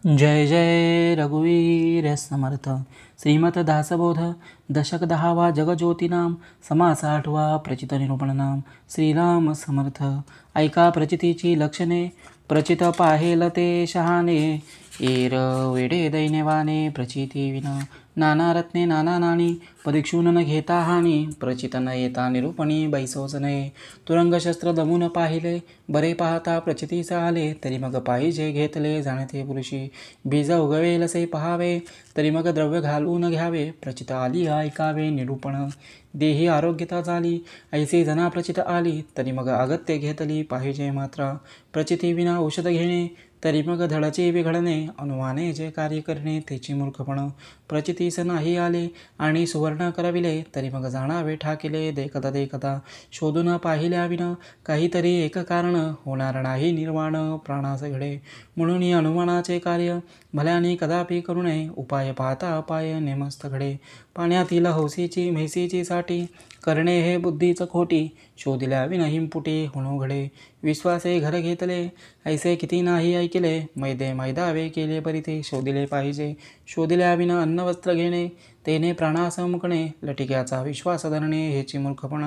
जय जय रघुवीर समर्थ. श्रीमत दासबोध दशक 10वा जगज्योतीनाम समास 8वा प्रचित निरूपणनाम. श्रीराम समर्थ. ऐका प्रचितीची लक्षणे, प्रचित पाहेल ते शहाणे. एर वेडे दैन्यवाने प्रचिती विना, नाना रत्ने नाना नाणी परीक्षून न घेता हानी. प्रचित न येता निरूपणी बैसोच नये, तुरंग शस्त्र दमून पाहिले. बरे पाहता प्रचितीस आले, तरी मग पाहिजे घेतले जाणते पुरुषी. बीज उगवेलसे पहावे, तरी मग द्रव्य घालून घ्यावे. प्रचित आली ऐकावे निरूपण, देही आरोग्यता झाली. ऐसे जना प्रचित आली, तरी मग अगत्य घेतली पाहिजे मात्रा. प्रचिती विना औषध घेणे, तरी मग धडाचे बिघडणे. अनुमाने जे कार्य करणे त्याची मूर्खपण. प्रचितीस नाही आले आणि सुवर्ण करविले, तरी मग जाणावे ठाकिले. देखता देखता शोधून पाहिल्या विना, काहीतरी एक कारण होणार नाही निर्वाण. प्राणास घडे म्हणून अनुमानाचे कार्य, भल्याने कदापि करू नये. उपाय पाहता अपाय नेमस्त घडे. पाण्यातील हौसीची म्हैसीची साठी, करणे हे बुद्धीच खोटी. शोधिल्या विना हिंपुटी होणो घडे. विश्वासे घर घेतले, ऐसे किती नाही ऐकले. मैदे मैदावे केले बरी ते शोधिले पाहिजे. शोधिल्या विना अन्न वस्त्र घेणे, तेने प्राणास मुकणे. लटिक्याचा विश्वास धरणे हेची मूर्खपण.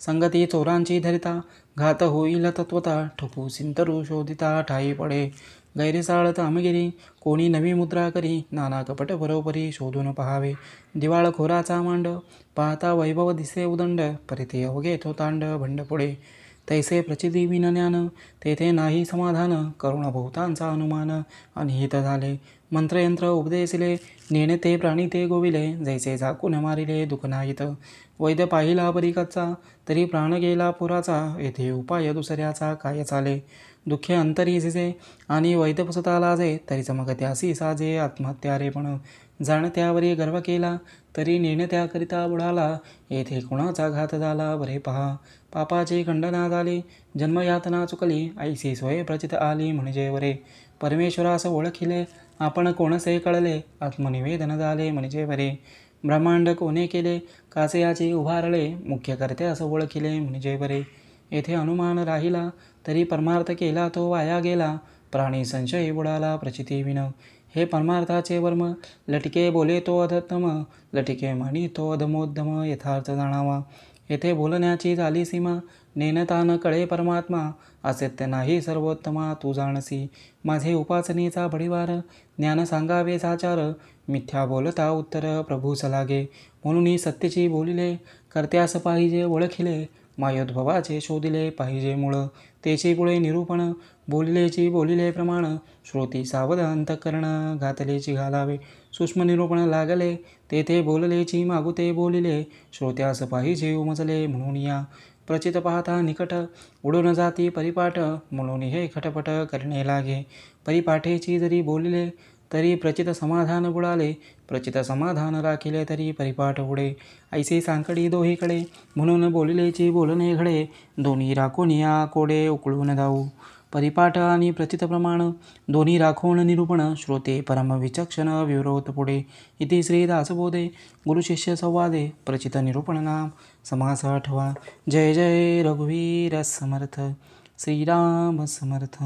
संगती चोरांची धरिता, घात होईल तत्वता. ठोकू सिंतरू शोधिता ठाई पडे. गैरसाळ तामगिरी, कोणी नवी मुद्रा करी. नाना कपट बरोबरी शोधून पहावे. दिवाळखोराचा मांड, पाहता वैभव दिसे उदंड. परिते अवघे तो तांड भंड पुढे. तैसे प्रचिती विन ज्ञान, तेथे नाही समाधान. करुण बहुतांचा अनुमान, अनिहित झाले. मंत्रयंत्र उपदेशिले, नेणे ते प्राणी ते गोविले. जैसे झाकून मारिले दुःख नाहीत. वैद्य पाहिला बरी कच्चा, तरी प्राण गेला पुराचा. येथे उपाय दुसऱ्याचा काय चाले. दुःखे अंतरी झिजे, आणि वैद्य पुसता लाजे. तरीच मग त्यासी साजे आत्महत्या रे पण. जाणत्यावरी गर्व केला, तरी नेणत्याकरिता बुडाला. येथे कुणाचा घात झाला बरे पहा. पापाची खंडना झाली, जन्मयातना चुकली. ऐसी सोय प्रचित आली म्हणजे वरे. परमेश्वरास ओळखिले, आपण कोणसे कळले. आत्मनिवेदन झाले म्हणजे बरे. ब्रह्मांड कोणे केले, कासे याचे उभारले. मुख्य कर्त्यास ओळखिले म्हणजे बरे. येथे अनुमान राहिला, तरी परमार्थ केला तो वाया गेला. प्राणी संशय बुडाला प्रचिती विन. हे परमार्थाचे वर्म, लटिके बोले तो अधत्तम. लटिके म्हणी तो अधमोद्धम यथार्थ जाणावा. येथे बोलण्याची झाली सीमा, नेनता न कळे परमात्मा. असत्य नाही सर्वोत्तमा तू जाणसी. माझे उपासनेचा बडिवार, ज्ञान सांगावे साचार. मिथ्या बोलता उत्तर प्रभूस लागे, म्हणून सत्यची बोलिले. कर्त्यास पाहिजे ओळखिले, मायोद्भवाचे शोधिले पाहिजे मूळ. तेची पुढे निरूपण, बोलिलेची बोलिले प्रमाण. श्रोती सावध अंतःकरण, घातलेची घालावे. सूक्ष्म निरूपण लागले, तेथे बोललेची मागू ते बोलिले. श्रोत्यास पाहिजे उमजले म्हणून या. प्रचित पाहता निकट, उडून जाती परिपाठ. म्हणून हे खटपट करणे लागे. परिपाठेची जरी बोलिले, तरी प्रचित समाधान बुडाले. प्रचित समाधान राखिले, तरी परिपाठ उडे. ऐसे सांकडी दोहीकडे, म्हणून बोलिलेची बोलणे घडे. दोन्ही राखून या कोडे उकळून जाऊ. परिपाठ आणि प्रचित प्रमाण, दोन्ही राखून निरूपण. श्रोते परम विचक्षण विवृत पुढे. इति श्री दासबोधे गुरुशिष्य संवादे प्रचित निरूपण नाम समास 8वा. जय जय रघुवीर समर्थ. श्रीराम समर्थ.